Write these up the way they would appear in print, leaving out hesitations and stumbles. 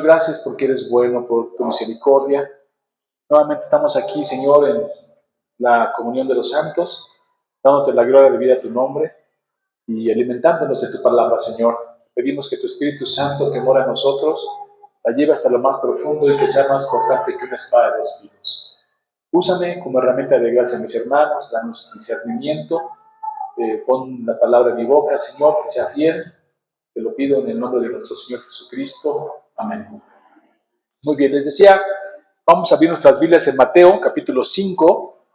gracias porque eres bueno, por tu misericordia. Nuevamente estamos aquí, Señor, en la comunión de los santos, dándote la gloria de vida a tu nombre y alimentándonos de tu palabra, Señor. Pedimos que tu Espíritu Santo que mora en nosotros la lleve hasta lo más profundo y que sea más cortante que una espada de dos filos. Úsame como herramienta de gracia a mis hermanos, danos discernimiento, pon la palabra en mi boca, Señor, que sea fiel. Te lo pido en el nombre de nuestro Señor Jesucristo. Amén. Muy bien, les decía, vamos a abrir nuestras Biblias en Mateo, capítulo 5.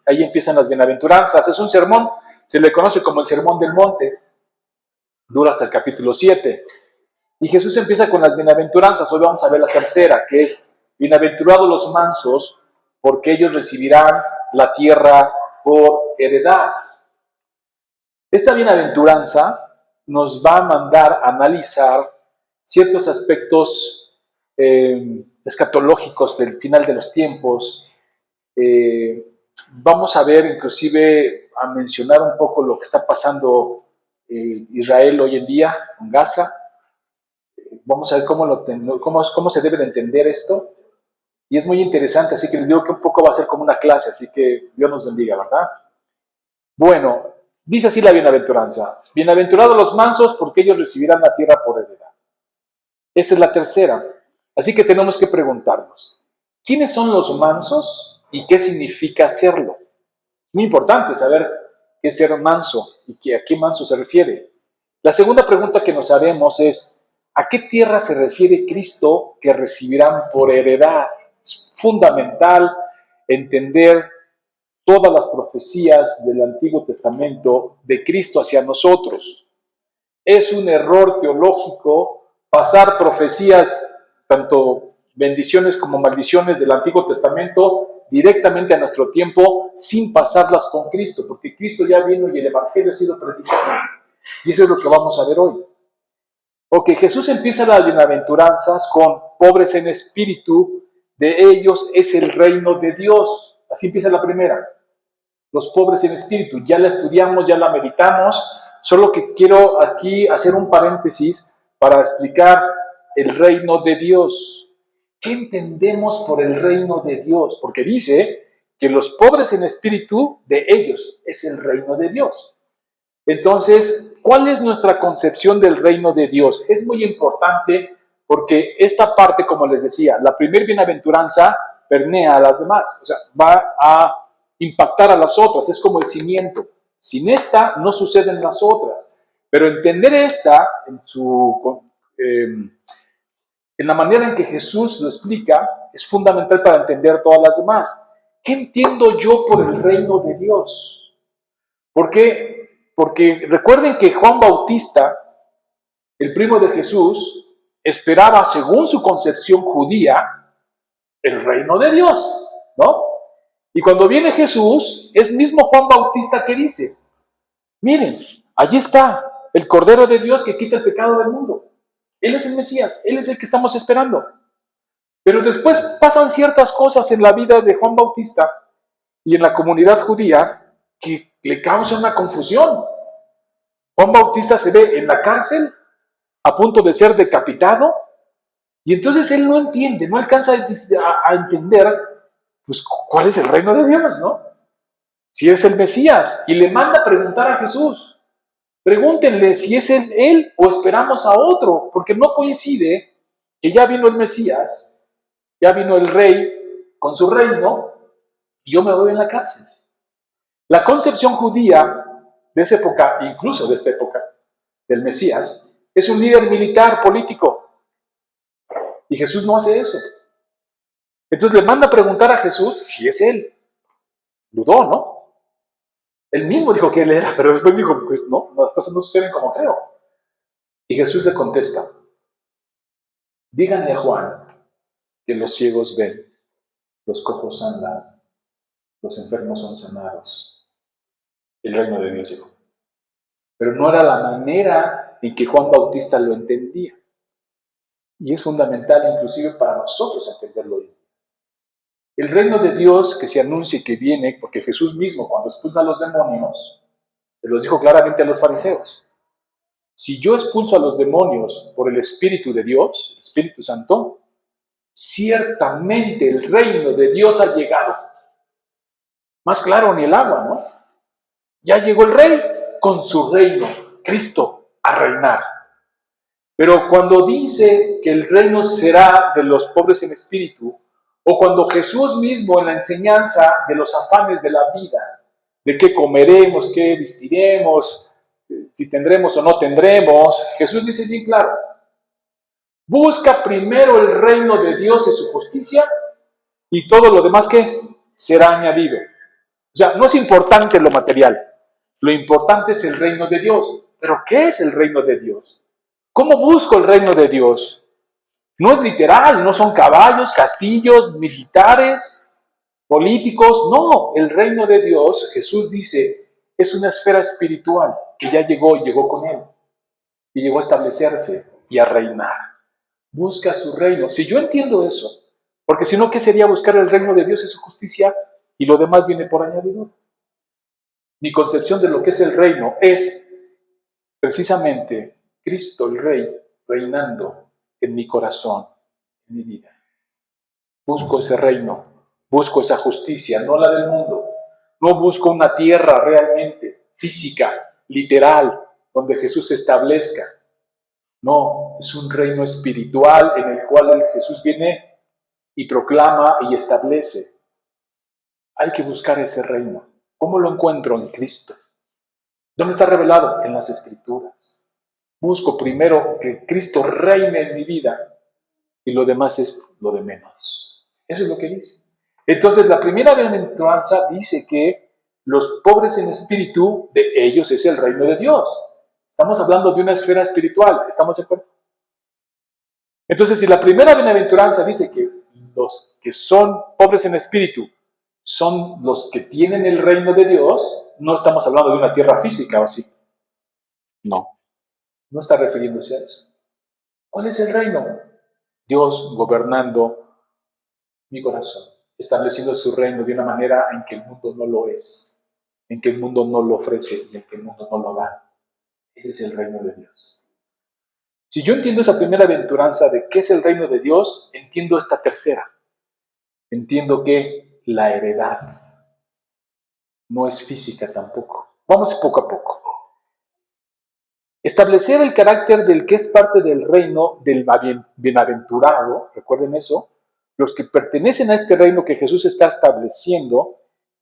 Ahí empiezan las bienaventuranzas. Es un sermón, se le conoce como el Sermón del Monte. Dura hasta el capítulo 7. Y Jesús empieza con las bienaventuranzas. Hoy vamos a ver la tercera, que es: bienaventurados los mansos, porque ellos recibirán la tierra por heredad. Esta bienaventuranza nos va a mandar a analizar ciertos aspectos escatológicos del final de los tiempos. Vamos a ver, inclusive, a mencionar un poco lo que está pasando Israel hoy en día, en Gaza. Vamos a ver cómo se debe de entender esto. Y es muy interesante, así que les digo que un poco va a ser como una clase, así que Dios nos bendiga, ¿verdad? Bueno, dice así la bienaventuranza: bienaventurados los mansos, porque ellos recibirán la tierra por heredad. Esta es la tercera. Así que tenemos que preguntarnos, ¿quiénes son los mansos y qué significa serlo? Muy importante saber qué es ser manso y a qué manso se refiere. La segunda pregunta que nos haremos es: ¿a qué tierra se refiere Cristo que recibirán por heredad? Es fundamental entender todas las profecías del Antiguo Testamento de Cristo hacia nosotros. Es un error teológico pasar profecías, tanto bendiciones como maldiciones del Antiguo Testamento, directamente a nuestro tiempo sin pasarlas con Cristo, porque Cristo ya vino y el Evangelio ha sido predicado. Y eso es lo que vamos a ver hoy. Ok, Jesús empieza las bienaventuranzas con pobres en espíritu, de ellos es el reino de Dios. Así empieza la primera. Los pobres en espíritu. Ya la estudiamos, ya la meditamos. Solo que quiero aquí hacer un paréntesis para explicar el reino de Dios. ¿Qué entendemos por el reino de Dios? Porque dice que los pobres en espíritu, de ellos es el reino de Dios. Entonces, ¿cuál es nuestra concepción del reino de Dios? Es muy importante porque esta parte, como les decía, la primer bienaventuranza permea a las demás, o sea, va a impactar a las otras, es como el cimiento. Sin esta no suceden las otras, pero entender esta en la manera en que Jesús lo explica es fundamental para entender todas las demás. ¿Qué entiendo yo por el reino de Dios? ¿Por qué? Porque recuerden que Juan Bautista, el primo de Jesús, esperaba, según su concepción judía, el reino de Dios, ¿no? Y cuando viene Jesús, es mismo Juan Bautista que dice: miren, allí está el Cordero de Dios que quita el pecado del mundo. Él es el Mesías, Él es el que estamos esperando. Pero después pasan ciertas cosas en la vida de Juan Bautista y en la comunidad judía que le causan una confusión. Juan Bautista se ve en la cárcel, a punto de ser decapitado, y entonces él no entiende, no alcanza a entender, pues, cuál es el reino de Dios, ¿no? Si es el Mesías, y le manda a preguntar a Jesús. Pregúntenle si es él o esperamos a otro, porque no coincide que ya vino el Mesías, ya vino el rey con su reino, y yo me voy en la cárcel. La concepción judía de esa época, incluso de esta época, del Mesías, es un líder militar, político. Y Jesús no hace eso. Entonces le manda a preguntar a Jesús si es él. Dudó, ¿no? Él mismo dijo que él era, pero después dijo, pues no, las cosas no suceden como creo. Y Jesús le contesta: díganle a Juan que los ciegos ven, los cojos andan, los enfermos son sanados. El reino de Dios llegó. Pero no era la manera en que Juan Bautista lo entendía. Y es fundamental inclusive para nosotros entenderlo hoy. El reino de Dios que se anuncia y que viene, porque Jesús mismo, cuando expulsa a los demonios, se los dijo claramente a los fariseos: Si yo expulso a los demonios por el Espíritu de Dios, el Espíritu Santo, ciertamente el reino de Dios ha llegado. Más claro ni el agua, ¿no? Ya llegó el rey con su reino, Cristo, a reinar. Pero cuando dice que el reino será de los pobres en espíritu, o cuando Jesús mismo en la enseñanza de los afanes de la vida, de qué comeremos, qué vestiremos, si tendremos o no tendremos, Jesús dice bien claro, busca primero el reino de Dios y su justicia, y todo lo demás que será añadido. O sea, no es importante lo material, lo importante es el reino de Dios. ¿Pero qué es el reino de Dios? ¿Cómo busco el reino de Dios? No es literal, no son caballos, castillos, militares, políticos, no. El reino de Dios, Jesús dice, es una esfera espiritual que ya llegó y llegó con Él. Y llegó a establecerse y a reinar. Busca su reino. Si yo entiendo eso, porque si no, ¿qué sería buscar el reino de Dios y su justicia? Y lo demás viene por añadidura. Mi concepción de lo que es el reino es precisamente Cristo el Rey reinando en mi corazón, en mi vida. Busco ese reino, busco esa justicia, no la del mundo. No busco una tierra realmente física, literal, donde Jesús se establezca. No, es un reino espiritual en el cual el Jesús viene y proclama y establece. Hay que buscar ese reino. ¿Cómo lo encuentro? En Cristo. ¿Dónde está revelado? En las Escrituras. Busco primero que Cristo reine en mi vida y lo demás es lo de menos. Eso es lo que dice. Entonces, la primera bienaventuranza dice que los pobres en espíritu, de ellos es el reino de Dios. Estamos hablando de una esfera espiritual. ¿Estamos de acuerdo? Entonces, si la primera bienaventuranza dice que los que son pobres en espíritu son los que tienen el reino de Dios, no estamos hablando de una tierra física, ¿o sí? No, no está refiriéndose a eso. ¿Cuál es el reino? Dios gobernando mi corazón, estableciendo su reino de una manera en que el mundo no lo es, en que el mundo no lo ofrece y en que el mundo no lo da. Ese es el reino de Dios. Si yo entiendo esa primera aventuranza de qué es el reino de Dios, entiendo esta tercera. Entiendo que la heredad no es física tampoco. Vamos poco a poco. Establecer el carácter del que es parte del reino del bienaventurado, recuerden eso, los que pertenecen a este reino que Jesús está estableciendo,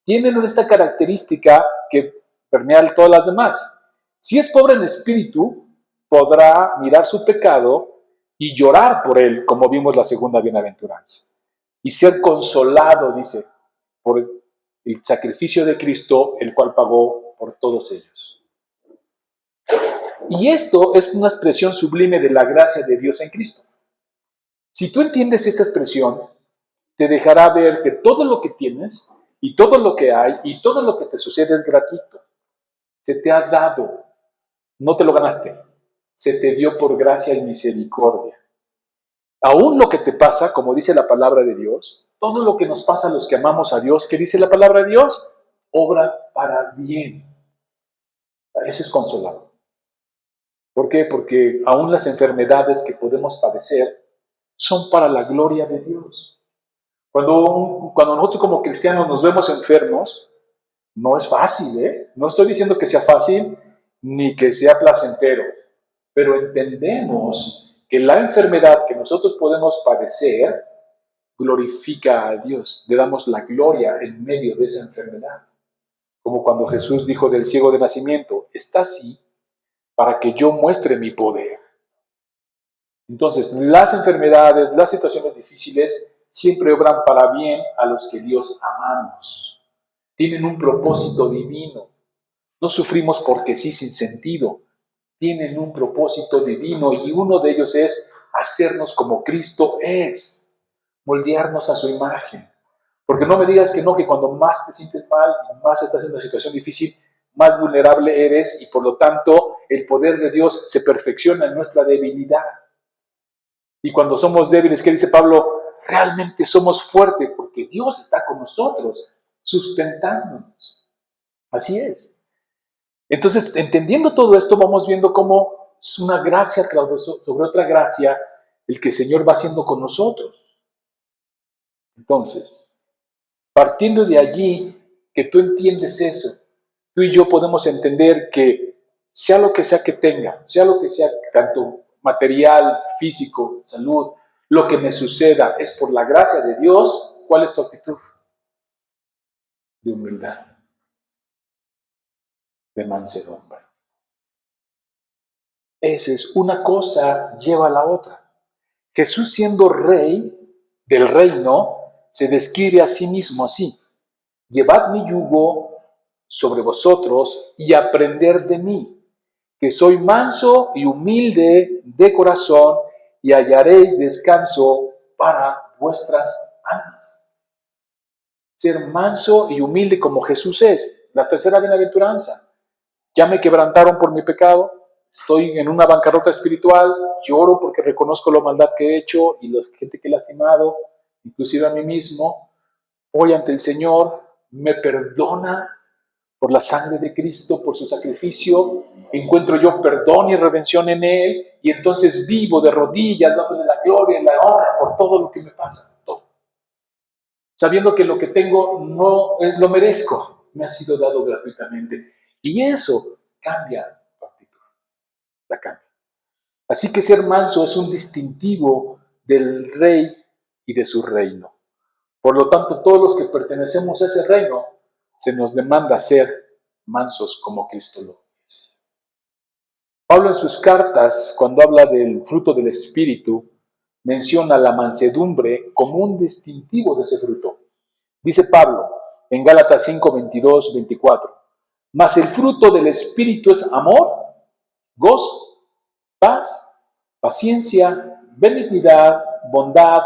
tienen esta característica que permea todas las demás. Si es pobre en espíritu, podrá mirar su pecado y llorar por él, como vimos la segunda bienaventuranza. Y ser consolado, dice, por el sacrificio de Cristo, el cual pagó por todos ellos. Y esto es una expresión sublime de la gracia de Dios en Cristo. Si tú entiendes esta expresión, te dejará ver que todo lo que tienes, y todo lo que hay, y todo lo que te sucede es gratuito. Se te ha dado, no te lo ganaste, se te dio por gracia y misericordia. Aún lo que te pasa, como dice la palabra de Dios, todo lo que nos pasa a los que amamos a Dios, ¿qué dice la palabra de Dios? Obra para bien. Ese es consolado. ¿Por qué? Porque aún las enfermedades que podemos padecer son para la gloria de Dios. Cuando nosotros como cristianos nos vemos enfermos, no es fácil, ¿eh? No estoy diciendo que sea fácil ni que sea placentero, pero entendemos que la enfermedad que nosotros podemos padecer glorifica a Dios. Le damos la gloria en medio de esa enfermedad. Como cuando Jesús dijo del ciego de nacimiento, está así para que yo muestre mi poder. Entonces, las enfermedades, las situaciones difíciles, siempre obran para bien a los que Dios amamos. Tienen un propósito divino. No sufrimos porque sí, sin sentido. Tienen un propósito divino y uno de ellos es hacernos como Cristo es, moldearnos a su imagen. Porque no me digas que no, que cuando más te sientes mal y más estás en una situación difícil, más vulnerable eres y por lo tanto el poder de Dios se perfecciona en nuestra debilidad. Y cuando somos débiles, ¿qué dice Pablo? Realmente somos fuertes porque Dios está con nosotros, sustentándonos. Así es. Entonces, entendiendo todo esto, vamos viendo cómo es una gracia sobre otra gracia el que el Señor va haciendo con nosotros. Entonces, partiendo de allí, que tú entiendes eso, tú y yo podemos entender que sea lo que sea que tenga, sea lo que sea, tanto material, físico, salud, lo que me suceda es por la gracia de Dios. ¿Cuál es tu actitud? De humildad, de mansedumbre. Esa es una cosa, lleva a la otra. Jesús, siendo rey del reino, se describe a sí mismo así: llevad mi yugo sobre vosotros y aprender de mí, que soy manso y humilde de corazón, y hallaréis descanso para vuestras almas. Ser manso y humilde como Jesús es, la tercera bienaventuranza. Ya me quebrantaron por mi pecado, estoy en una bancarrota espiritual, lloro porque reconozco la maldad que he hecho y la gente que he lastimado, inclusive a mí mismo. Voy ante el Señor, me perdona por la sangre de Cristo, por su sacrificio, encuentro yo perdón y redención en Él, y entonces vivo de rodillas, dándole la gloria y la honra por todo lo que me pasa, todo. Sabiendo que lo que tengo no lo merezco, me ha sido dado gratuitamente. Y eso cambia la actitud, la cambia. Así que ser manso es un distintivo del rey y de su reino. Por lo tanto, todos los que pertenecemos a ese reino, se nos demanda ser mansos como Cristo lo es. Pablo en sus cartas, cuando habla del fruto del Espíritu, menciona la mansedumbre como un distintivo de ese fruto. Dice Pablo en Gálatas 5, 22, 24, mas el fruto del Espíritu es amor, gozo, paz, paciencia, benignidad, bondad,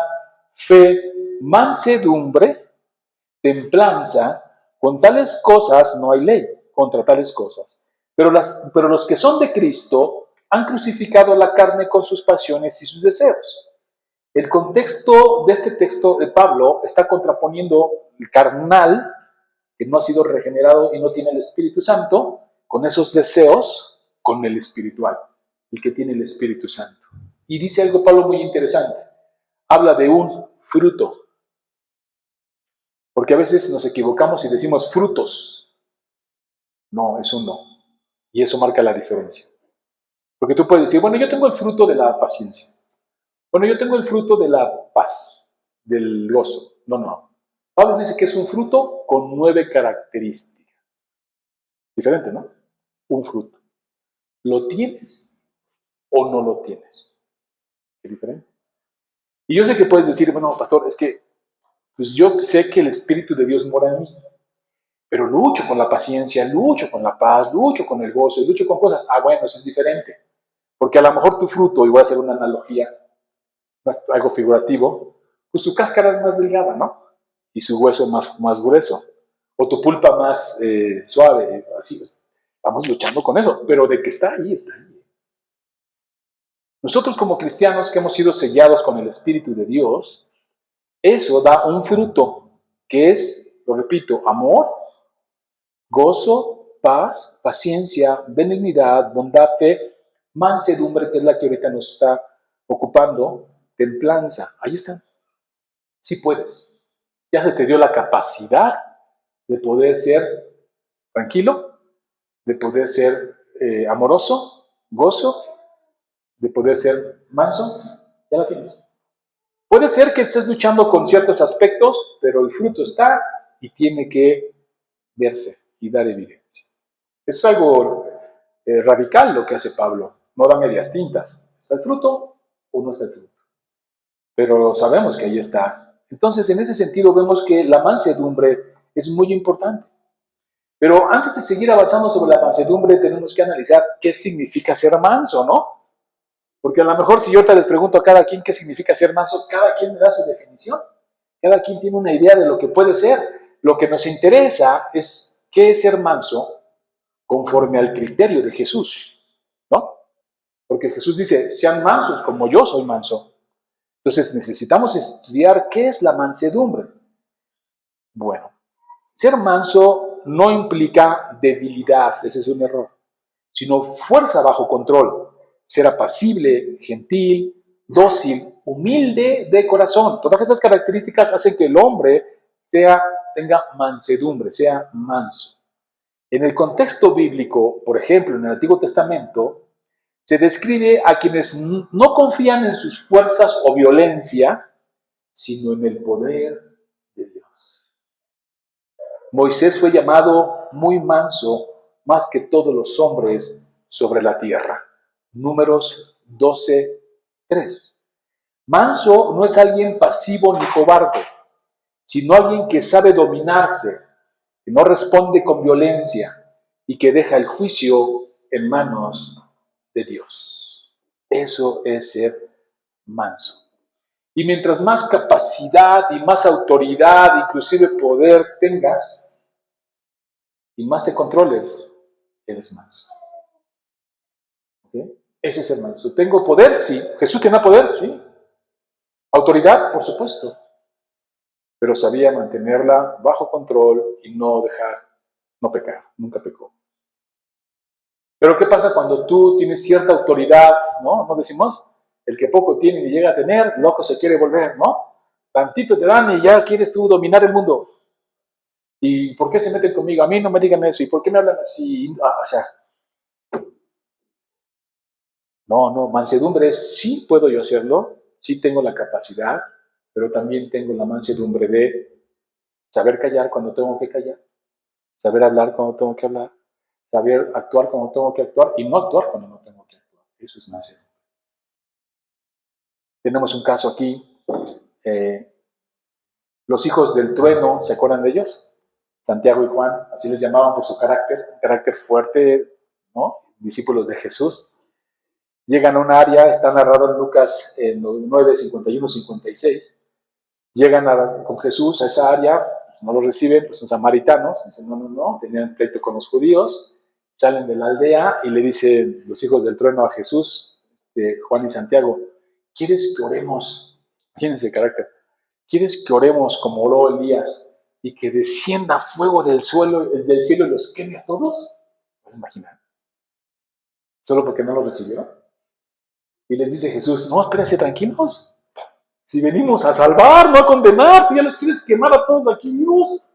fe, mansedumbre, templanza. Con tales cosas no hay ley, contra tales cosas. Pero los que son de Cristo han crucificado la carne con sus pasiones y sus deseos. El contexto de este texto de Pablo está contraponiendo el carnal, que no ha sido regenerado y no tiene el Espíritu Santo, con esos deseos, con el espiritual, el que tiene el Espíritu Santo. Y dice algo Pablo muy interesante. Habla de un fruto. Porque a veces nos equivocamos y decimos frutos. No, es un no. Y eso marca la diferencia. Porque tú puedes decir, bueno, yo tengo el fruto de la paciencia. Bueno, yo tengo el fruto de la paz, del gozo. No, no. Pablo dice que es un fruto con 9 características. Diferente, ¿no? Un fruto. ¿Lo tienes o no lo tienes? ¿Qué diferente? Y yo sé que puedes decir, bueno, pastor, es que pues yo sé que el Espíritu de Dios mora en mí, pero lucho con la paciencia, lucho con la paz, lucho con el gozo, lucho con cosas. Ah, bueno, eso es diferente. Porque a lo mejor tu fruto, y voy a hacer una analogía, algo figurativo, pues tu cáscara es más delgada, ¿no? Y su hueso más grueso. O tu pulpa más suave, así. Estamos luchando con eso, pero de que está ahí, está ahí. Nosotros como cristianos que hemos sido sellados con el Espíritu de Dios, eso da un fruto que es, lo repito, amor, gozo, paz, paciencia, benignidad, bondad, fe, mansedumbre, que es la que ahorita nos está ocupando, templanza. Ahí están. Sí puedes. Ya se te dio la capacidad de poder ser tranquilo, de poder ser amoroso, gozo, de poder ser manso. Ya la tienes. Puede ser que estés luchando con ciertos aspectos, pero el fruto está y tiene que verse y dar evidencia. Es algo radical lo que hace Pablo. No da medias tintas. ¿Está el fruto o no está el fruto? Pero sabemos que ahí está. Entonces, en ese sentido, vemos que la mansedumbre es muy importante. Pero antes de seguir avanzando sobre la mansedumbre, tenemos que analizar qué significa ser manso, ¿no? Porque a lo mejor si yo te les pregunto a cada quien qué significa ser manso, cada quien me da su definición. Cada quien tiene una idea de lo que puede ser. Lo que nos interesa es qué es ser manso conforme al criterio de Jesús, ¿no? Porque Jesús dice, sean mansos como yo soy manso. Entonces necesitamos estudiar qué es la mansedumbre. Bueno, ser manso no implica debilidad, ese es un error, sino fuerza bajo control. ser apacible, gentil, dócil, humilde de corazón. Todas estas características hacen que el hombre tenga mansedumbre, sea manso. En el contexto bíblico, por ejemplo, en el Antiguo Testamento, se describe a quienes no confían en sus fuerzas o violencia, sino en el poder de Dios. Moisés fue llamado muy manso, más que todos los hombres sobre la tierra. Números 12:3. Manso no es alguien pasivo ni cobarde, sino alguien que sabe dominarse, que no responde con violencia y que deja el juicio en manos de Dios. Eso es ser manso. Y mientras más capacidad y más autoridad, inclusive poder tengas, y más te controles, eres manso. ¿Okay? Ese es el manso. ¿Tengo poder? Sí. ¿Jesús tenía poder? Sí. ¿Autoridad? Por supuesto. Pero sabía mantenerla bajo control y no pecar. Nunca pecó. Pero ¿qué pasa cuando tú tienes cierta autoridad? ¿No? ¿No decimos? El que poco tiene y llega a tener, loco se quiere volver, ¿no? Tantito te dan y ya quieres tú dominar el mundo. ¿Y por qué se meten conmigo? A mí no me digan eso. ¿Y por qué me hablan así? O sea, no, mansedumbre es, sí puedo yo hacerlo, sí tengo la capacidad, pero también tengo la mansedumbre de saber callar cuando tengo que callar, saber hablar cuando tengo que hablar, saber actuar cuando tengo que actuar y no actuar cuando no tengo que actuar. Eso es mansedumbre. Tenemos un caso aquí, los hijos del trueno, ¿se acuerdan de ellos? Santiago y Juan, así les llamaban por su carácter fuerte, ¿no? Discípulos de Jesús. Llegan a un área, está narrado en Lucas 9, 51, 56. Llegan con Jesús a esa área, pues no lo reciben, pues son samaritanos, dicen no, tenían pleito con los judíos, salen de la aldea y le dicen los hijos del trueno a Jesús, Juan y Santiago, ¿quieres que oremos? Imagínense el carácter. ¿Quieres que oremos como oró Elías y que descienda fuego del cielo y los queme a todos? ¿Puedes imaginar? ¿Solo porque no lo recibieron? Y les dice Jesús, no, espérense tranquilos. Si venimos a salvar, no a condenar, tú ya los quieres quemar a todos aquí vivos.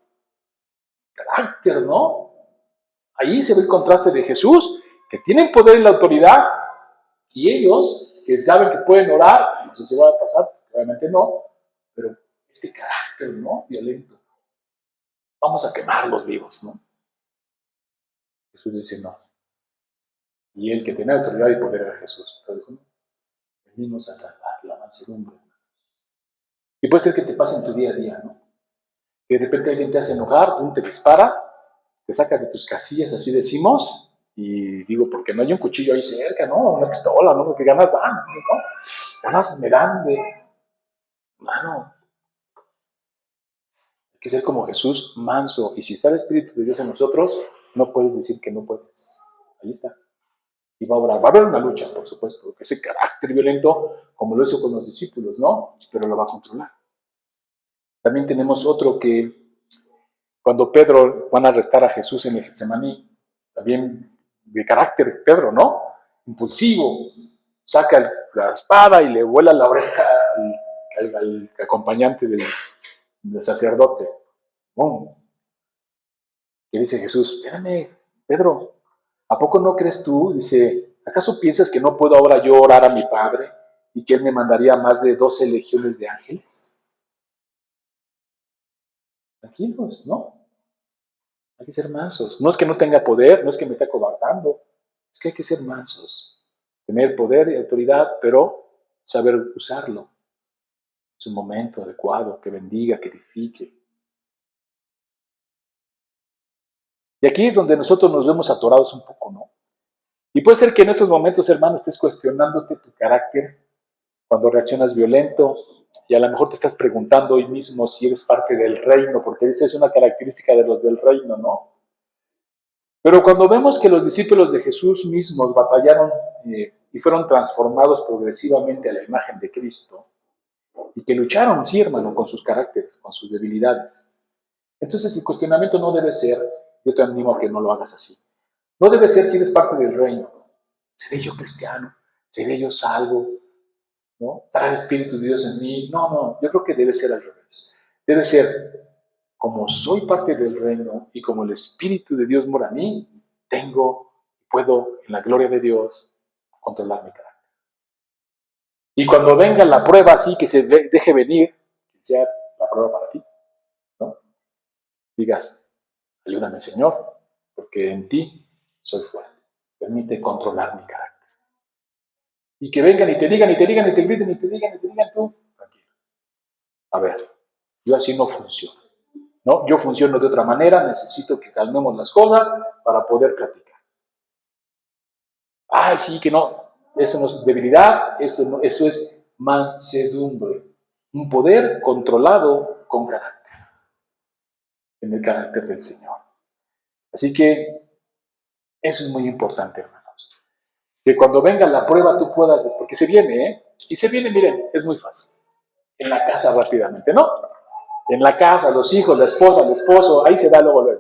Carácter, ¿no? Ahí se ve el contraste de Jesús, que tienen poder y la autoridad, y ellos, que saben que pueden orar, no sé si va a pasar, obviamente no, pero este carácter, ¿no? Violento. Vamos a quemarlos vivos, ¿no? Jesús dice no. Y el que tenía autoridad y poder era Jesús. Pero dijo, no, venimos a salvar la mansedumbre. Y puede ser que te pase en tu día a día, ¿no? Que de repente alguien te hace enojar, te dispara, te saca de tus casillas, así decimos, y digo, porque no hay un cuchillo ahí cerca, ¿no? Una pistola, ¿no? Porque ganas dan, ¿no? Ganas me dan de... Mano, hay que ser como Jesús, manso, y si está el Espíritu de Dios en nosotros, no puedes decir que no puedes. Ahí está. Y va a haber una lucha, por supuesto, porque ese carácter violento, como lo hizo con los discípulos, ¿no? Pero lo va a controlar. También tenemos otro que, cuando Pedro van a arrestar a Jesús en el Getsemaní, también de carácter Pedro, ¿no? Impulsivo, saca la espada y le vuela la oreja al acompañante del sacerdote. ¡Bum! Y dice Jesús, espérame, Pedro, ¿a poco no crees tú? Dice, ¿acaso piensas que no puedo ahora yo orar a mi Padre y que Él me mandaría más de 12 legiones de ángeles? Tranquilos, ¿no? Hay que ser mansos. No es que no tenga poder, no es que me esté acobardando, es que hay que ser mansos. Tener poder y autoridad, pero saber usarlo en su momento adecuado, que bendiga, que edifique. Y aquí es donde nosotros nos vemos atorados un poco, ¿no? Y puede ser que en estos momentos, hermano, estés cuestionándote tu carácter cuando reaccionas violento y a lo mejor te estás preguntando hoy mismo si eres parte del reino, porque esa es una característica de los del reino, ¿no? Pero cuando vemos que los discípulos de Jesús mismos batallaron y fueron transformados progresivamente a la imagen de Cristo, y que lucharon, sí, hermano, con sus caracteres, con sus debilidades. Entonces el cuestionamiento no debe ser, yo te animo a que no lo hagas así, no debe ser si eres parte del reino, seré yo cristiano, ¿Seré yo salvo? ¿No? ¿Estará el Espíritu de Dios en mí? No, yo creo que debe ser al revés. Debe ser, como soy parte del reino y como el Espíritu de Dios mora en mí, puedo, en la gloria de Dios, controlar mi carácter. Y cuando venga la prueba así, que se deje venir, que sea la prueba para ti, ¿no? Digas, ayúdame, Señor, porque en ti soy fuerte. Permite controlar mi carácter. Y que vengan y te digan, y te digan, y te griten, y te digan tú, tranquilo. A ver, yo así no funciono. ¿No? Yo funciono de otra manera, necesito que calmemos las cosas para poder platicar. Ay, sí, que no, eso no es debilidad, eso es mansedumbre. Un poder controlado con carácter, en el carácter del Señor. Así que eso es muy importante, hermanos. Que cuando venga la prueba tú puedas, porque se viene, ¿eh? Y se viene, miren, es muy fácil. En la casa rápidamente, ¿no? En la casa, los hijos, la esposa, el esposo, ahí se da luego.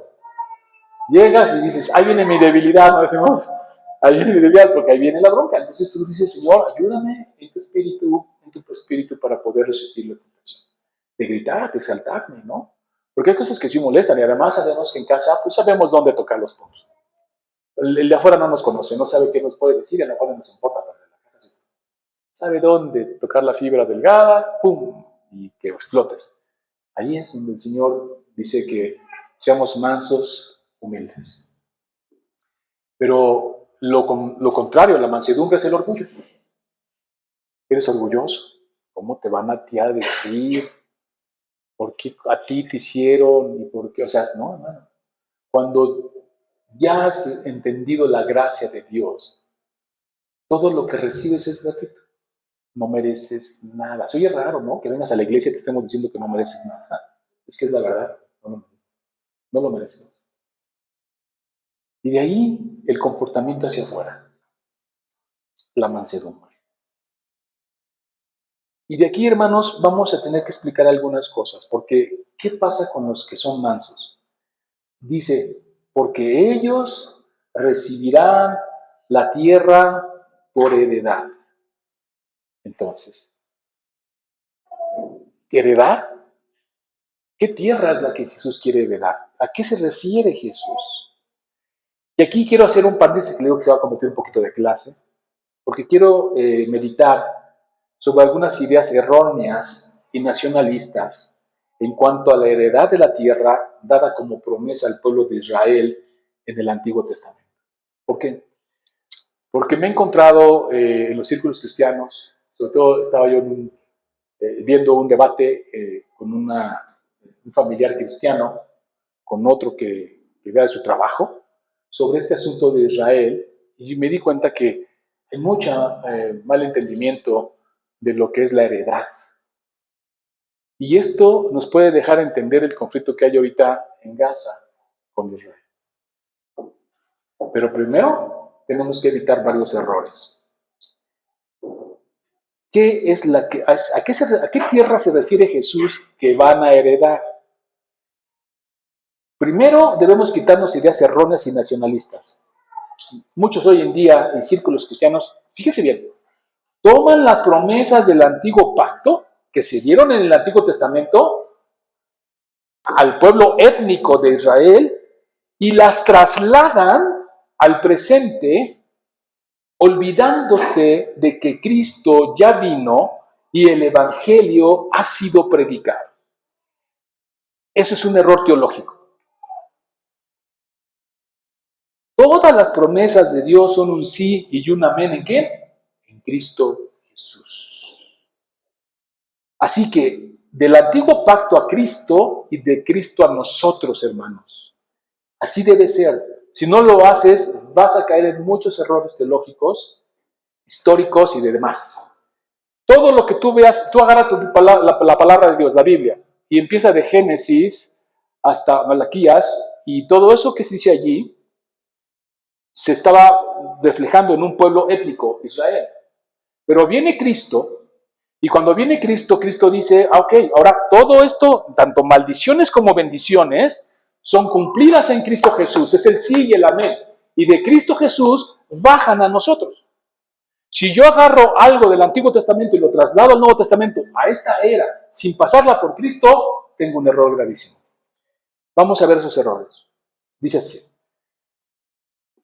Llegas y dices, ahí viene mi debilidad, ¿no? Decimos, ahí viene mi debilidad porque ahí viene la bronca. Entonces tú dices, Señor, ayúdame en tu espíritu para poder resistir la tentación. De gritar, de exaltarme, ¿no? Porque hay cosas que sí molestan y además sabemos que en casa, pues sabemos dónde tocar los puntos. El de afuera no nos conoce, no sabe qué nos puede decir, y a lo mejor no nos importa, pero en la casa sí. Sabe dónde tocar la fibra delgada, ¡pum! Y que explotes. Ahí es donde el Señor dice que seamos mansos, humildes. Pero lo contrario, la mansedumbre es el orgullo. Eres orgulloso. ¿Cómo te van a ti a decir? ¿Por qué a ti te hicieron? ¿Y por qué? O sea, no, hermano. Cuando ya has entendido la gracia de Dios, todo lo que recibes es gratuito. No mereces nada. Se oye raro, ¿no? Que vengas a la iglesia y te estemos diciendo que no mereces nada. Es que es la verdad. No lo mereces. Y de ahí el comportamiento hacia afuera. La mansedumbre. Y de aquí, hermanos, vamos a tener que explicar algunas cosas. Porque, ¿qué pasa con los que son mansos? Dice, porque ellos recibirán la tierra por heredad. Entonces, ¿heredad? ¿Qué tierra es la que Jesús quiere heredar? ¿A qué se refiere Jesús? Y aquí quiero hacer un paréntesis que digo que se va a convertir en un poquito de clase, porque quiero meditar sobre algunas ideas erróneas y nacionalistas en cuanto a la heredad de la tierra dada como promesa al pueblo de Israel en el Antiguo Testamento. ¿Por qué? Porque me he encontrado en los círculos cristianos, sobre todo estaba yo viendo un debate con un familiar cristiano, con otro que vea de su trabajo, sobre este asunto de Israel, y me di cuenta que hay mucho mal entendimiento de lo que es la heredad. Y esto nos puede dejar entender el conflicto que hay ahorita en Gaza con Israel. Pero primero tenemos que evitar varios errores. ¿A qué tierra se refiere Jesús que van a heredar? Primero debemos quitarnos ideas erróneas y nacionalistas. Muchos hoy en día en círculos cristianos, fíjese bien, toman las promesas del antiguo pacto que se dieron en el Antiguo Testamento al pueblo étnico de Israel y las trasladan al presente, olvidándose de que Cristo ya vino y el Evangelio ha sido predicado. Eso es un error teológico. Todas las promesas de Dios son un sí y un amén. ¿En qué? En Cristo Jesús. Así que del antiguo pacto a Cristo y de Cristo a nosotros, hermanos. Así debe ser. Si no lo haces, vas a caer en muchos errores teológicos, históricos y de demás. Todo lo que tú veas, tú agarras la palabra de Dios, la Biblia, y empieza de Génesis hasta Malaquías, y todo eso que se dice allí se estaba reflejando en un pueblo étnico, Israel. Pero viene Cristo, y cuando viene Cristo, Cristo dice, ok, ahora todo esto, tanto maldiciones como bendiciones, son cumplidas en Cristo Jesús. Es el sí y el amén. Y de Cristo Jesús bajan a nosotros. Si yo agarro algo del Antiguo Testamento y lo traslado al Nuevo Testamento, a esta era, sin pasarla por Cristo, tengo un error gravísimo. Vamos a ver esos errores. Dice así.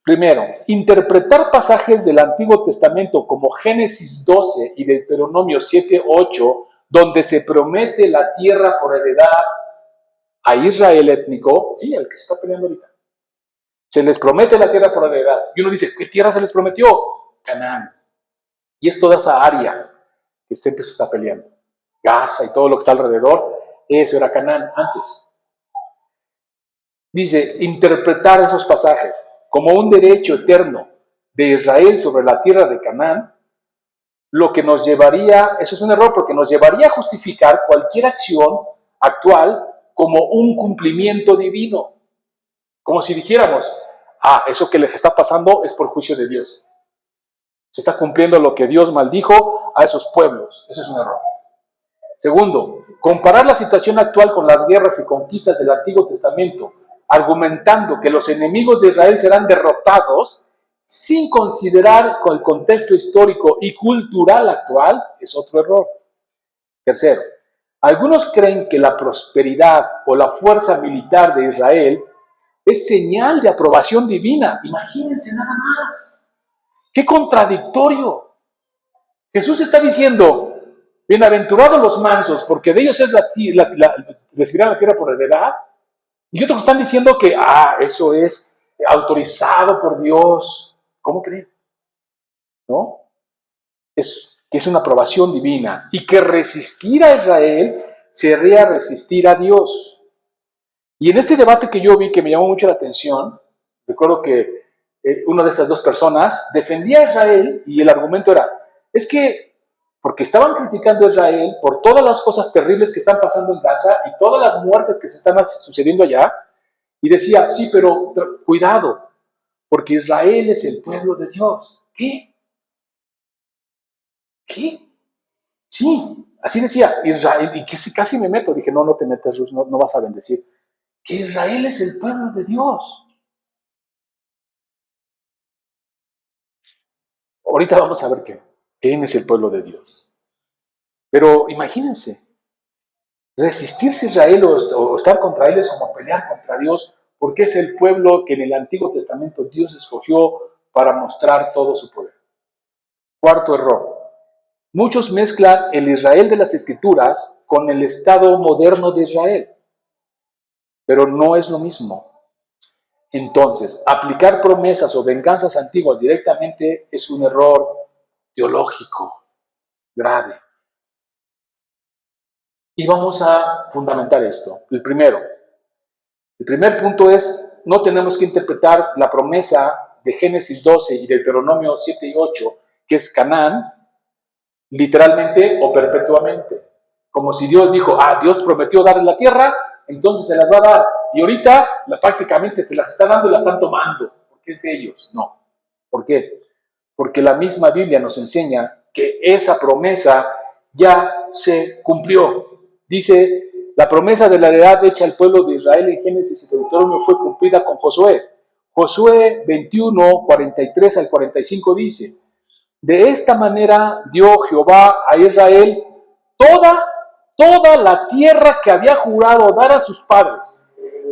Primero, interpretar pasajes del Antiguo Testamento como Génesis 12 y Deuteronomio 7:8, donde se promete la tierra por heredad a Israel étnico, sí, el que se está peleando ahorita. Se les promete la tierra por heredad. Y uno dice, ¿qué tierra se les prometió? Canaán. Y es toda esa área que siempre se está peleando. Gaza y todo lo que está alrededor, eso era Canaán antes. Dice, interpretar esos pasajes como un derecho eterno de Israel sobre la tierra de Canaán, lo que nos llevaría, eso es un error, porque nos llevaría a justificar cualquier acción actual como un cumplimiento divino. Como si dijéramos, eso que les está pasando es por juicio de Dios. Se está cumpliendo lo que Dios maldijo a esos pueblos. Eso es un error. Segundo, comparar la situación actual con las guerras y conquistas del Antiguo Testamento, argumentando que los enemigos de Israel serán derrotados sin considerar con el contexto histórico y cultural actual, es otro error. Tercero, algunos creen que la prosperidad o la fuerza militar de Israel es señal de aprobación divina. Imagínense nada más. ¡Qué contradictorio! Jesús está diciendo, bienaventurados los mansos, porque de ellos es recibirán la tierra por heredad. Y otros están diciendo que, eso es autorizado por Dios. ¿Cómo creen? ¿No? Que es una aprobación divina. Y que resistir a Israel sería resistir a Dios. Y en este debate que yo vi, que me llamó mucho la atención, recuerdo que una de esas dos personas defendía a Israel y el argumento era, es que porque estaban criticando a Israel por todas las cosas terribles que están pasando en Gaza y todas las muertes que se están sucediendo allá, y decía, sí, pero cuidado, porque Israel es el pueblo de Dios. ¿Qué? ¿Qué? Sí, así decía Israel, y casi me meto, dije, no te metas, Ruth, no vas a bendecir, que Israel es el pueblo de Dios. Ahorita vamos a ver quién es el pueblo de Dios. Pero imagínense, resistirse a Israel o estar contra él es como pelear contra Dios, porque es el pueblo que en el Antiguo Testamento Dios escogió para mostrar todo su poder. Cuarto error. Muchos mezclan el Israel de las Escrituras con el Estado moderno de Israel, pero no es lo mismo. Entonces, aplicar promesas o venganzas antiguas directamente es un error teológico grave. Y vamos a fundamentar esto. El primer punto es, no tenemos que interpretar la promesa de Génesis 12 y Deuteronomio 7 y 8, que es Canaán, literalmente o perpetuamente. Como si Dios dijo, Dios prometió darle la tierra, entonces se las va a dar. Y ahorita prácticamente se las está dando y la están tomando, porque es de ellos. No. ¿Por qué? Porque la misma Biblia nos enseña que esa promesa ya se cumplió. Dice, la promesa de la heredad hecha al pueblo de Israel en Génesis y Deuteronomio fue cumplida con Josué. Josué 21, 43 al 45 dice, de esta manera dio Jehová a Israel toda la tierra que había jurado dar a sus padres,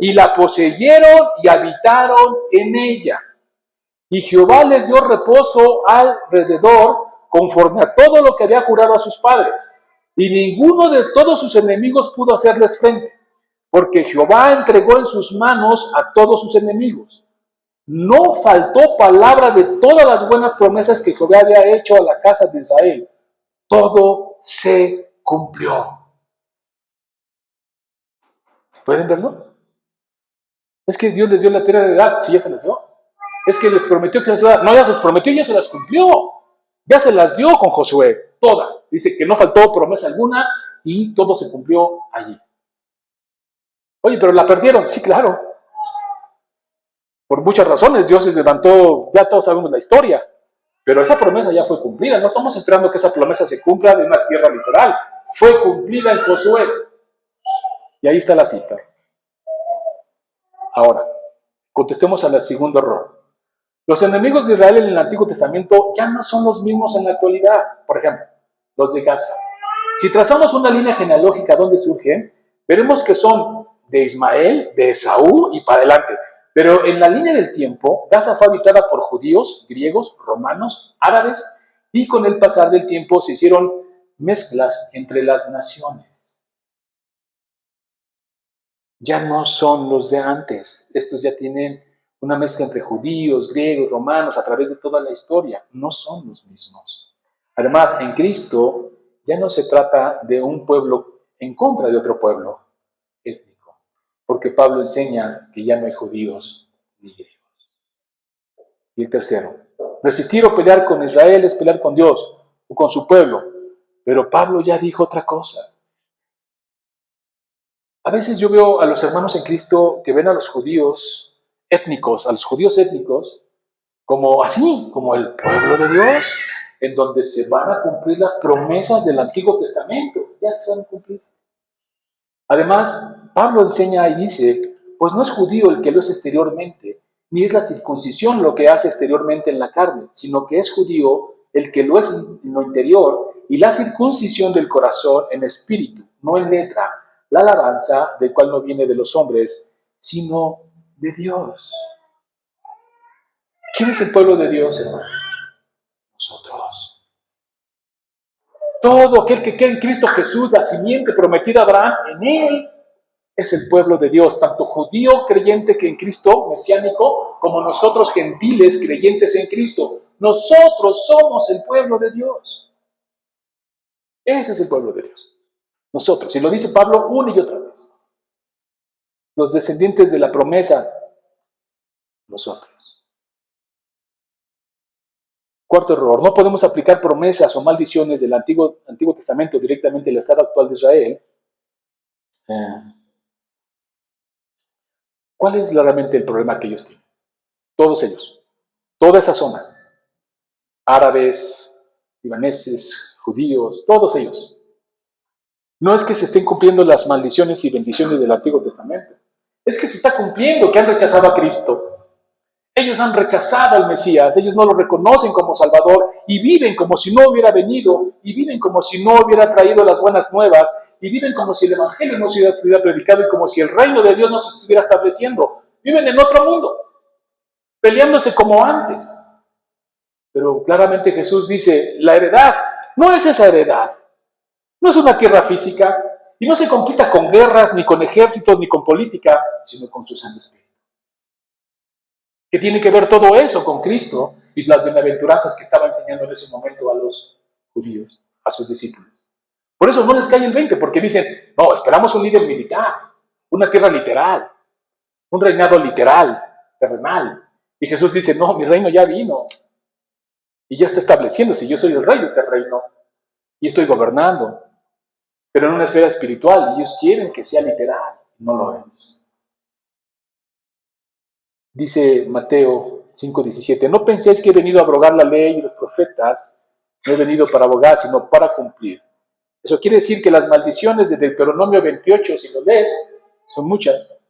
y la poseyeron y habitaron en ella. Y Jehová les dio reposo alrededor, conforme a todo lo que había jurado a sus padres. Y ninguno de todos sus enemigos pudo hacerles frente, porque Jehová entregó en sus manos a todos sus enemigos. No faltó palabra de todas las buenas promesas que Jehová había hecho a la casa de Israel. Todo se cumplió. ¿Pueden verlo? Es que Dios les dio la tierra de heredad. Sí, ya se les dio. Es que les prometió que se las iba a dar. No, ya se les prometió y ya se las cumplió. Ya se las dio con Josué. Toda. Dice que no faltó promesa alguna y todo se cumplió allí. Oye, pero la perdieron. Sí, claro. Por muchas razones, Dios se levantó, ya todos sabemos la historia, pero esa promesa ya fue cumplida. No estamos esperando que esa promesa se cumpla de una tierra literal. Fue cumplida en Josué. Y ahí está la cita. Ahora, contestemos al segundo error. Los enemigos de Israel en el Antiguo Testamento ya no son los mismos en la actualidad. Por ejemplo, los de Gaza. Si trazamos una línea genealógica donde surgen, veremos que son de Ismael, de Esaú y para adelante. Pero en la línea del tiempo, Gaza fue habitada por judíos, griegos, romanos, árabes, y con el pasar del tiempo se hicieron mezclas entre las naciones. Ya no son los de antes. Estos ya tienen una mezcla entre judíos, griegos, romanos, a través de toda la historia. No son los mismos. Además, en Cristo ya no se trata de un pueblo en contra de otro pueblo étnico, porque Pablo enseña que ya no hay judíos ni griegos. Y el tercero, resistir o pelear con Israel es pelear con Dios o con su pueblo. Pero Pablo ya dijo otra cosa. A veces yo veo a los hermanos en Cristo que ven a los judíos étnicos, como así, como el pueblo de Dios, en donde se van a cumplir las promesas del Antiguo Testamento. Ya se van a cumplir. Además, Pablo enseña y dice, pues no es judío el que lo es exteriormente, ni es la circuncisión lo que hace exteriormente en la carne, sino que es judío el que lo es en lo interior, y la circuncisión del corazón en espíritu, no en letra, la alabanza del cual no viene de los hombres, sino de Dios. ¿Quién es el pueblo de Dios, hermanos? Nosotros. Todo aquel que cree en Cristo Jesús, la simiente prometida a Abraham, en él es el pueblo de Dios, tanto judío creyente que en Cristo, mesiánico, como nosotros gentiles creyentes en Cristo. Nosotros somos el pueblo de Dios. Ese es el pueblo de Dios. Nosotros, y lo dice Pablo una y otra vez. Los descendientes de la promesa, nosotros. Cuarto error, no podemos aplicar promesas o maldiciones del Antiguo Testamento directamente al estado actual de Israel. ¿Cuál es realmente el problema que ellos tienen? Todos ellos, toda esa zona, árabes, libaneses, judíos, todos ellos. No es que se estén cumpliendo las maldiciones y bendiciones del Antiguo Testamento, es que se está cumpliendo que han rechazado a Cristo. Ellos han rechazado al Mesías, ellos no lo reconocen como Salvador y viven como si no hubiera venido, y viven como si no hubiera traído las buenas nuevas, y viven como si el Evangelio no se hubiera predicado y como si el reino de Dios no se estuviera estableciendo. Viven en otro mundo, peleándose como antes. Pero claramente Jesús dice, la heredad no es esa heredad, no es una tierra física, y no se conquista con guerras, ni con ejércitos, ni con política, sino con su Santo Espíritu. ¿Qué tiene que ver todo eso con Cristo y las bienaventuranzas que estaba enseñando en ese momento a los judíos, a sus discípulos? Por eso no les cae el 20, porque dicen, no, esperamos un líder militar, una tierra literal, un reinado literal, terrenal. Y Jesús dice, no, mi reino ya vino y ya está estableciéndose, yo soy el rey de este reino y estoy gobernando, pero en una esfera espiritual, y ellos quieren que sea literal, no lo es. Dice Mateo 5:17, no penséis que he venido a abrogar la ley y los profetas, no he venido para abogar, sino para cumplir. Eso quiere decir que las maldiciones de Deuteronomio 28, si lo lees, son muchas,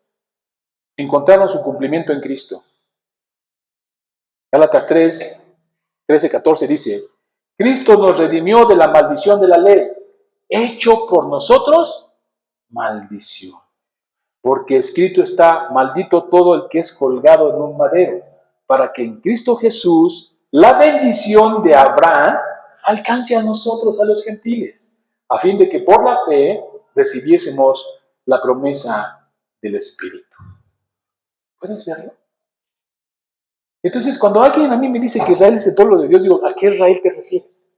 encontraron su cumplimiento en Cristo. Gálatas 13-14 dice, Cristo nos redimió de la maldición de la ley, hecho por nosotros maldición. Porque escrito está, maldito todo el que es colgado en un madero, para que en Cristo Jesús la bendición de Abraham alcance a nosotros, a los gentiles, a fin de que por la fe recibiésemos la promesa del Espíritu. ¿Puedes verlo? Entonces, cuando alguien a mí me dice que Israel es el pueblo de Dios, digo, ¿a qué Israel te refieres?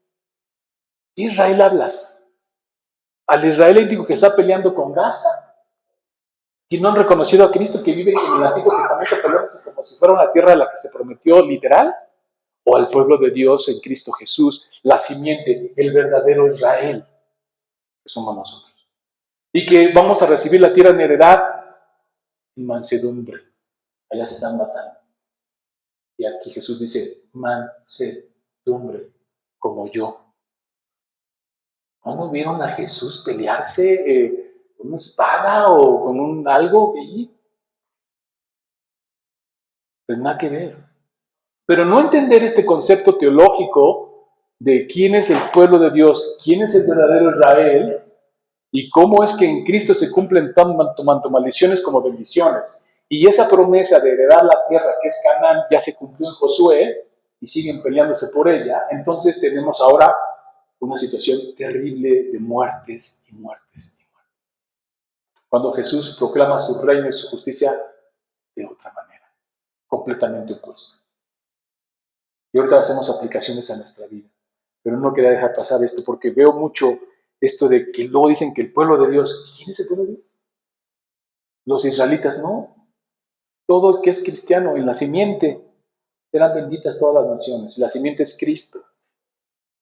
¿Qué Israel hablas? ¿Al Israel étnico que está peleando con Gaza? ¿Que no han reconocido a Cristo, que vive en el Antiguo Testamento peleándose como si fuera una tierra a la que se prometió literal? ¿O al pueblo de Dios en Cristo Jesús, la simiente, el verdadero Israel, que somos nosotros? Y que vamos a recibir la tierra en heredad y mansedumbre. Allá se están matando. Y aquí Jesús dice, mansedumbre, como yo. ¿Cuándo vieron a Jesús pelearse con una espada o con un algo? Pues nada que ver. Pero no entender este concepto teológico de quién es el pueblo de Dios, quién es el verdadero Israel, y cómo es que en Cristo se cumplen tanto maldiciones como bendiciones. Y esa promesa de heredar la tierra que es Canaán ya se cumplió en Josué y siguen peleándose por ella. Entonces tenemos ahora una situación terrible de muertes y muertes y muertes. Cuando Jesús proclama su reino y su justicia de otra manera, completamente opuesta. Y ahorita hacemos aplicaciones a nuestra vida. Pero no quería dejar pasar esto porque veo mucho esto de que luego dicen que el pueblo de Dios, ¿quién es el pueblo de Dios? Los israelitas no. Todo el que es cristiano en la simiente serán benditas todas las naciones. La simiente es Cristo.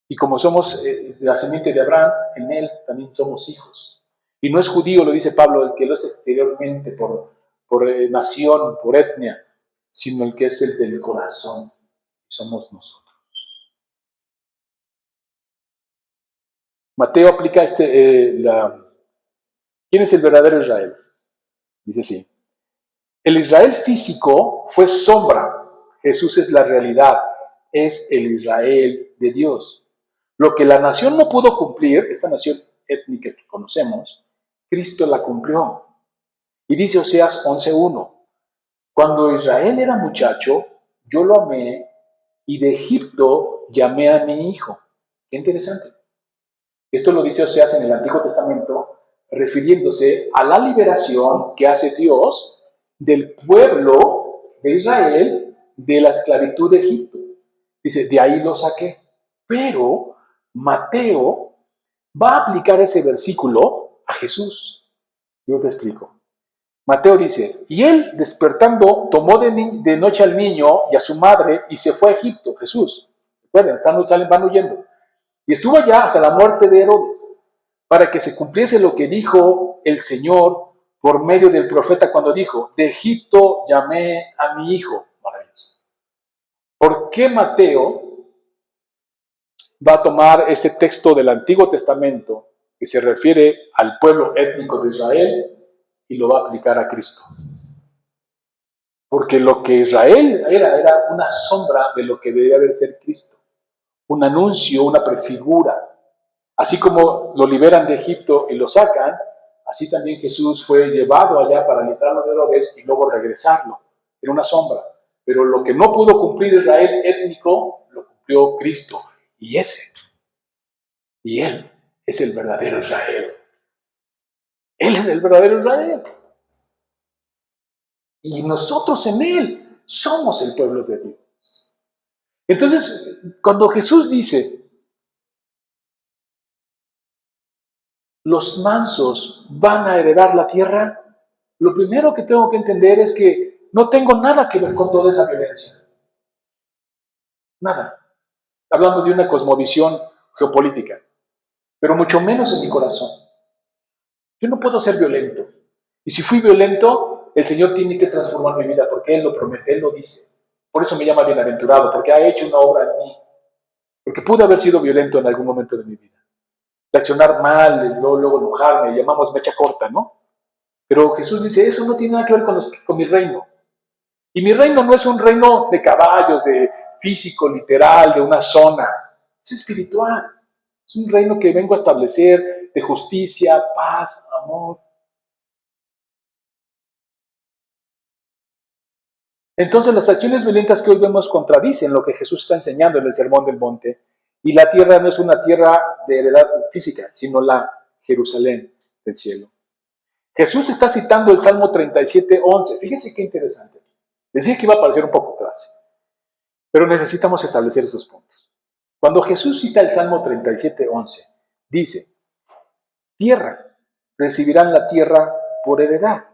Y como somos la simiente de Abraham, en él también somos hijos. Y no es judío, lo dice Pablo, el que lo es exteriormente por nación, por etnia, sino el que es el del corazón. Somos nosotros. Mateo aplica ¿quién es el verdadero Israel? Dice así. El Israel físico fue sombra. Jesús es la realidad. Es el Israel de Dios. Lo que la nación no pudo cumplir, esta nación étnica que conocemos, Cristo la cumplió. Y dice Oseas 11:1, cuando Israel era muchacho, yo lo amé y de Egipto llamé a mi hijo. Qué interesante. Esto lo dice Oseas en el Antiguo Testamento, refiriéndose a la liberación que hace Dios del pueblo de Israel de la esclavitud de Egipto. Dice, de ahí lo saqué. Pero Mateo va a aplicar ese versículo a Jesús. Yo te explico. Mateo dice, y él despertando tomó de noche al niño y a su madre y se fue a Egipto, Jesús. Recuerden, van huyendo. Y estuvo allá hasta la muerte de Herodes, para que se cumpliese lo que dijo el Señor por medio del profeta cuando dijo, de Egipto llamé a mi hijo. Maravilloso. ¿Por qué Mateo va a tomar ese texto del Antiguo Testamento que se refiere al pueblo étnico de Israel y lo va a aplicar a Cristo? Porque lo que Israel era una sombra de lo que debería haber ser Cristo. Un anuncio, una prefigura. Así como lo liberan de Egipto y lo sacan, así también Jesús fue llevado allá para librarlo de Herodes y luego regresarlo. Era una sombra. Pero lo que no pudo cumplir Israel étnico, lo cumplió Cristo. Y él es el verdadero Israel. Él es el verdadero Israel. Y nosotros en él somos el pueblo de Dios. Entonces, cuando Jesús dice, los mansos van a heredar la tierra, lo primero que tengo que entender es que no tengo nada que ver con toda esa violencia. Nada. Hablando de una cosmovisión geopolítica, pero mucho menos en mi corazón. Yo no puedo ser violento. Y si fui violento, el Señor tiene que transformar mi vida porque Él lo promete, Él lo dice. Por eso me llama bienaventurado, porque ha hecho una obra en mí. Porque pude haber sido violento en algún momento de mi vida. Reaccionar mal, luego enojarme, llamamos mecha corta, ¿no? Pero Jesús dice, eso no tiene nada que ver con mi reino. Y mi reino no es un reino de caballos, de físico, literal, de una zona. Es espiritual. Es un reino que vengo a establecer de justicia, paz, amor. Entonces las acciones violentas que hoy vemos contradicen lo que Jesús está enseñando en el Sermón del Monte. Y la tierra no es una tierra de heredad física, sino la Jerusalén del cielo. Jesús está citando el Salmo 37:11. Fíjense qué interesante. Decía que iba a parecer un poco clase, pero necesitamos establecer esos puntos. Cuando Jesús cita el Salmo 37:11, dice, tierra, recibirán la tierra por heredad.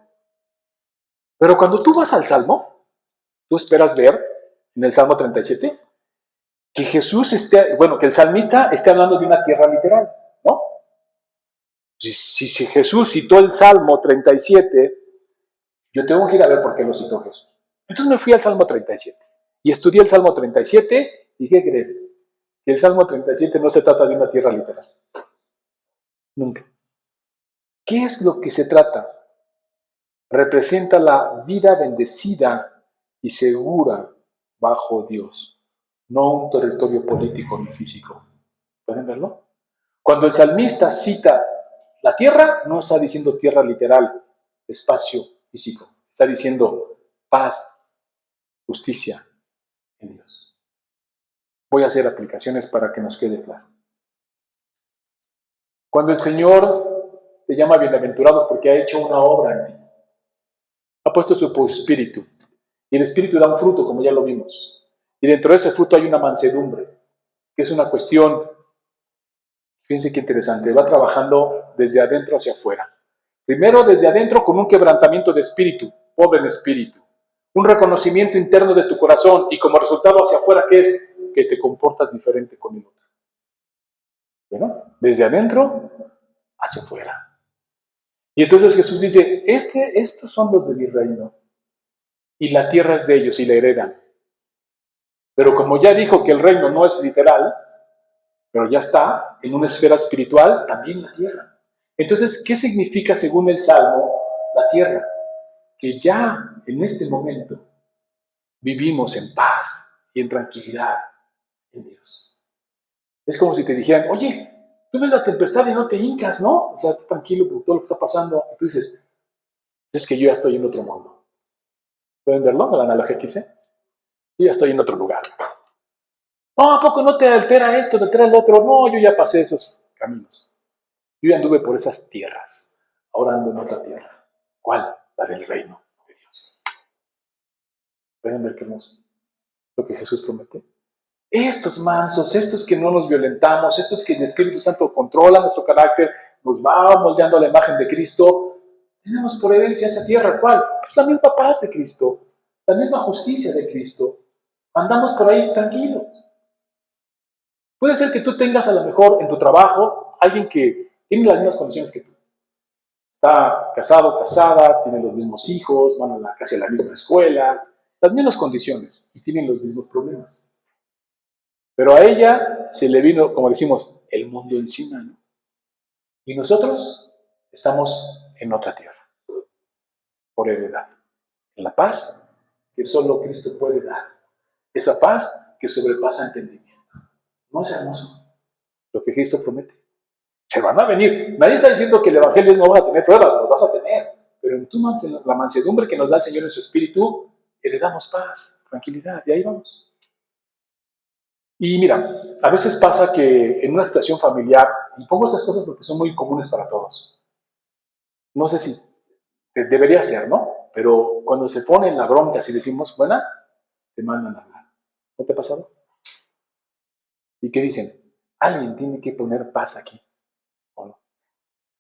Pero cuando tú vas al Salmo, tú esperas ver en el Salmo 37 que que el salmista esté hablando de una tierra literal, ¿no? Si Jesús citó el Salmo 37, yo tengo que ir a ver por qué lo citó Jesús. Entonces me fui al Salmo 37 y estudié el Salmo 37 y ¿qué creen? Que el Salmo 37 no se trata de una tierra literal. Nunca. ¿Qué es lo que se trata? Representa la vida bendecida y segura bajo Dios, no un territorio político ni físico. ¿Pueden verlo? Cuando el salmista cita la tierra, no está diciendo tierra literal, espacio físico. Está diciendo paz, justicia en Dios. Voy a hacer aplicaciones para que nos quede claro. Cuando el Señor te llama bienaventurados porque ha hecho una obra en ti, ha puesto su espíritu, y el espíritu da un fruto, como ya lo vimos. Y dentro de ese fruto hay una mansedumbre, que es una cuestión, fíjense qué interesante, va trabajando desde adentro hacia afuera. Primero desde adentro con un quebrantamiento de espíritu, pobre en espíritu. Un reconocimiento interno de tu corazón y como resultado hacia afuera, ¿qué es? Que te comportas diferente con el otro. Bueno, desde adentro hacia afuera. Y entonces Jesús dice, estos son los de mi reino y la tierra es de ellos y la heredan. Pero como ya dijo que el reino no es literal, pero ya está en una esfera espiritual, también la tierra. Entonces, ¿qué significa según el Salmo la tierra? Que ya en este momento vivimos en paz y en tranquilidad en Dios. Es como si te dijeran, oye, tú ves la tempestad y no te hincas, ¿no? O sea, estás tranquilo por todo lo que está pasando. Y tú dices, es que yo ya estoy en otro mundo. ¿Pueden verlo? La analogía que hice. Yo ya estoy en otro lugar. No, ¿a poco no te altera esto, te altera el otro? No, yo ya pasé esos caminos. Yo ya anduve por esas tierras. Ahora ando en otra tierra. ¿Cuál? La del reino de Dios. ¿Pueden ver qué hermoso? Lo que Jesús promete. Estos mansos, estos que no nos violentamos, estos que el Espíritu Santo controla nuestro carácter, nos va moldeando a la imagen de Cristo, tenemos por herencia esa tierra. ¿Cuál? Pues la misma paz de Cristo, la misma justicia de Cristo. Andamos por ahí tranquilos. Puede ser que tú tengas a lo mejor en tu trabajo alguien que tiene las mismas condiciones que tú. Está casado, casada, tiene los mismos hijos, van casi a la misma escuela, las mismas condiciones y tienen los mismos problemas. Pero a ella se le vino, como decimos, el mundo encima, ¿no? Y nosotros estamos en otra tierra, por heredad. En la paz que solo Cristo puede dar. Esa paz que sobrepasa entendimiento. ¿No es hermoso lo que Cristo promete? Se van a venir. Nadie está diciendo que el Evangelio no va a tener pruebas, lo vas a tener. Pero en la mansedumbre que nos da el Señor en su Espíritu, heredamos paz, tranquilidad, y ahí vamos. Y mira, a veces pasa que en una situación familiar, y pongo estas cosas porque son muy comunes para todos, no sé si debería ser, ¿no? Pero cuando se pone en la bronca, si decimos, buena, te mandan a hablar. ¿No te ha pasado? ¿Y qué dicen? Alguien tiene que poner paz aquí, ¿o no?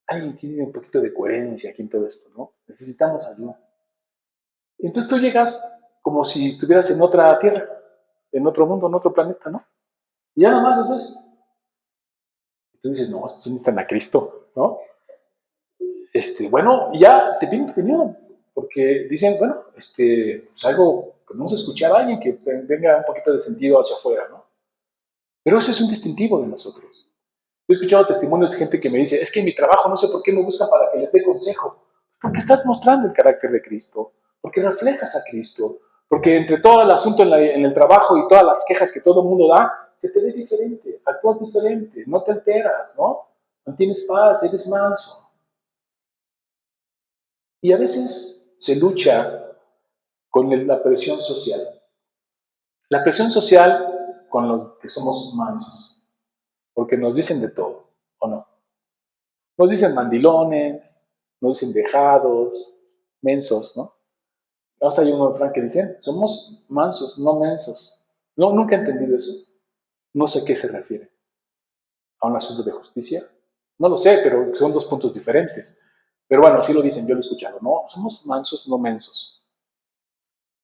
Alguien tiene un poquito de coherencia aquí en todo esto, ¿no? Necesitamos ayuda. Entonces tú llegas como si estuvieras en otra tierra, en otro mundo, en otro planeta, ¿no? Y ya nomás los ves. Y tú dices, no, sí necesitan a Cristo, ¿no? Bueno, ya te piden opinión, porque dicen, bueno, pues algo, pues vamos a escuchar a alguien que tenga un poquito de sentido hacia afuera, ¿no? Pero eso es un distintivo de nosotros. Yo he escuchado testimonios de gente que me dice, es que en mi trabajo no sé por qué me buscan para que les dé consejo. Porque estás mostrando el carácter de Cristo, porque reflejas a Cristo, porque entre todo el asunto en el trabajo y todas las quejas que todo el mundo da, se te ve diferente, actúas diferente, no te alteras, ¿no? Mantienes paz, eres manso. Y a veces se lucha con la presión social. La presión social con los que somos mansos, porque nos dicen de todo, ¿o no? Nos dicen mandilones, nos dicen dejados, mensos, ¿no? Hasta hay uno, Frank, que dice, somos mansos, no mensos. No, nunca he entendido eso. No sé a qué se refiere. ¿A un asunto de justicia? No lo sé, pero son dos puntos diferentes. Pero bueno, así lo dicen, yo lo he escuchado. No, somos mansos, no mensos.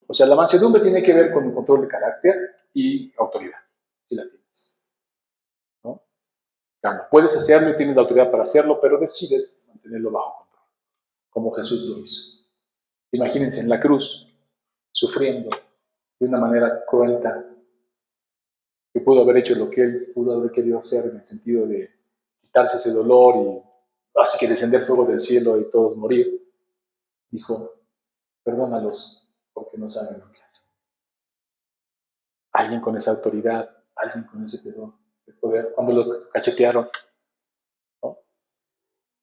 O sea, la mansedumbre tiene que ver con el control de carácter y autoridad, si la tienes, ¿no? Claro, puedes hacerlo y tienes la autoridad para hacerlo, pero decides mantenerlo bajo control, como Jesús lo hizo. Imagínense en la cruz, sufriendo de una manera cruenta, que pudo haber hecho lo que él pudo haber querido hacer en el sentido de quitarse ese dolor y así que descender fuego del cielo y todos morir. Dijo, perdónalos porque no saben lo que hacen. alguien con esa autoridad, alguien con ese poder, cuando lo cachetearon, ¿no?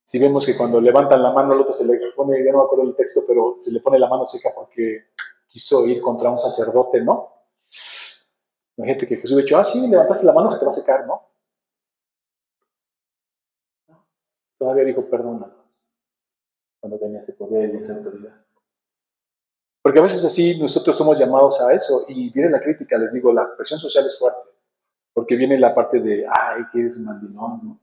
Si vemos que cuando levantan la mano, al otro se le pone, ya no me acuerdo el texto, pero se le pone la mano seca porque quiso ir contra un sacerdote, ¿no? Imagínate que Jesús ha dicho, sí, levantaste la mano que te va a secar, ¿no? Todavía dijo, perdónalo, cuando tenía ese poder y esa autoridad. Porque a veces así nosotros somos llamados a eso y viene la crítica, les digo, la presión social es fuerte, porque viene la parte de, ay, que eres mandilón, ¿no?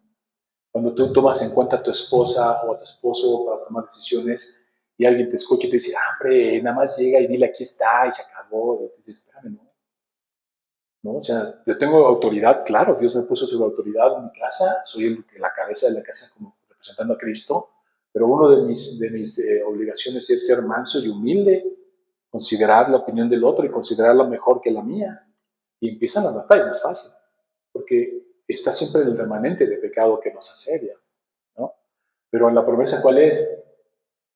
Cuando tú tomas en cuenta a tu esposa o a tu esposo para tomar decisiones y alguien te escucha y te dice, hombre, nada más llega y dile aquí está y se acabó, y te dices, espérame, ¿no? ¿No? O sea, yo tengo autoridad, claro, Dios me puso sobre autoridad en mi casa, soy la cabeza de la casa como representando a Cristo, pero uno de mis obligaciones es ser manso y humilde, considerar la opinión del otro y considerarla mejor que la mía. Y empiezan las batallas más fácil, porque está siempre el remanente de pecado que nos asedia, ¿no? Pero la promesa, ¿cuál es?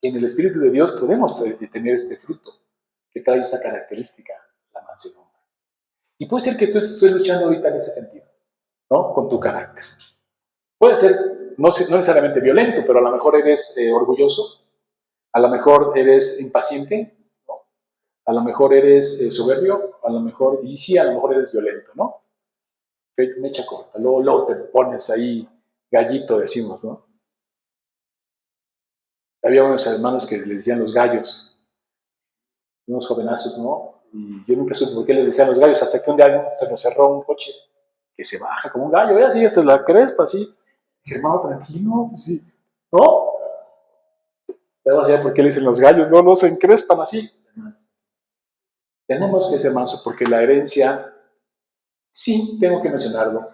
En el Espíritu de Dios podemos tener este fruto que trae esa característica, la mansedumbre. Y puede ser que tú estés luchando ahorita en ese sentido, ¿no? Con tu carácter. Puede ser no necesariamente violento, pero a lo mejor eres orgulloso, a lo mejor eres impaciente, ¿no? A lo mejor eres soberbio, a lo mejor, y sí, a lo mejor eres violento, ¿no? Mecha corta, luego te pones ahí gallito, decimos, ¿no? Había unos hermanos que les decían los gallos, unos jovenazos, ¿no? Y yo nunca supe por qué les decían los gallos, hasta que un día se nos cerró un coche que se baja como un gallo, ¿eh? Así, hasta la crespa, así. Dije, hermano, tranquilo, pues sí, ¿no? Ya no sé por qué le dicen los gallos, no se encrespan así. Tenemos que ser mansos porque la herencia, sí, tengo que mencionarlo,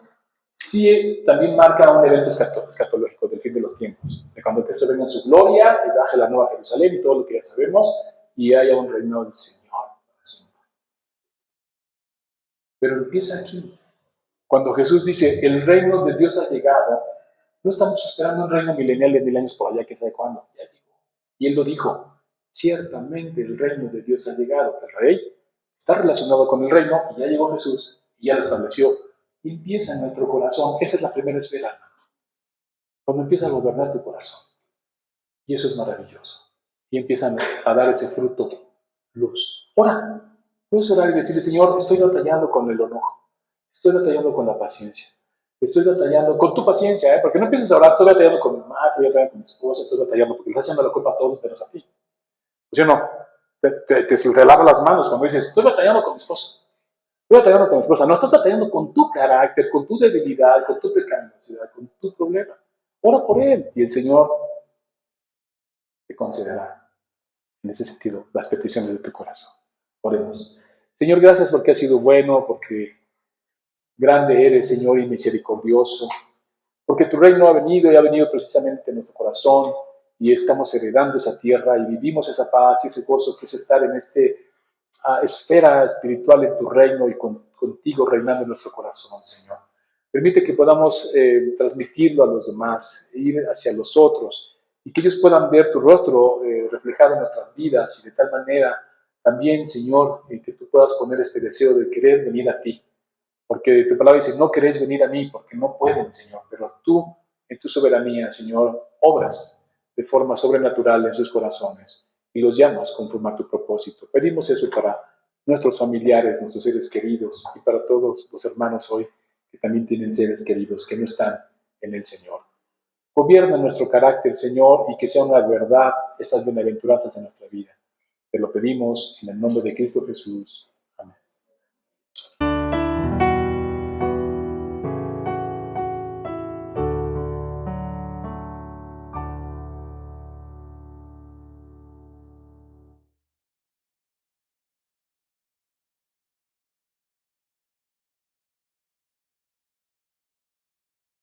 sí también marca un evento escatológico del fin de los tiempos, de cuando Cristo venga en su gloria y baje la nueva Jerusalén y todo lo que ya sabemos, y haya un reino del Señor. Pero empieza aquí. Cuando Jesús dice, el reino de Dios ha llegado, no estamos esperando un reino milenial de 1000 años por allá, que sabe cuándo, ya llegó. Y él lo dijo, ciertamente el reino de Dios ha llegado. El rey está relacionado con el reino y ya llegó Jesús y ya lo estableció. Y empieza en nuestro corazón. Esa es la primera esfera, hermano. Cuando empieza a gobernar tu corazón. Y eso es maravilloso. Y empiezan a dar ese fruto, luz. Ora. Puedes orar y decirle, Señor, estoy batallando con el enojo. Estoy batallando con la paciencia. Estoy batallando con tu paciencia, ¿eh? Porque no empieces a orar, estoy batallando con mi mamá, estoy batallando con mi esposa, estoy batallando, porque le estás echando la culpa a todos menos a ti. Pues yo no, te relava las manos cuando dices, estoy batallando con mi esposa. Estoy batallando con mi esposa. No, estás batallando con tu carácter, con tu debilidad, con tu pecaminosidad, con tu problema. Ora por él y el Señor te concederá, en ese sentido, las peticiones de tu corazón. Oremos. Señor, gracias porque has sido bueno, porque grande eres, Señor, y misericordioso, porque tu reino ha venido y ha venido precisamente en nuestro corazón y estamos heredando esa tierra y vivimos esa paz y ese gozo que es estar en esta esfera espiritual en tu reino y contigo reinando en nuestro corazón, Señor. Permite que podamos transmitirlo a los demás, ir hacia los otros y que ellos puedan ver tu rostro reflejado en nuestras vidas y de tal manera también, Señor, que tú puedas poner este deseo de querer venir a ti. Porque tu palabra dice, no queréis venir a mí porque no pueden, Señor, pero tú, en tu soberanía, Señor, obras de forma sobrenatural en sus corazones y los llamas conforme a tu propósito. Pedimos eso para nuestros familiares, nuestros seres queridos y para todos los hermanos hoy que también tienen seres queridos que no están en el Señor. Gobierna nuestro carácter, Señor, y que sea una verdad estas bienaventuranzas en nuestra vida. Te lo pedimos en el nombre de Cristo Jesús.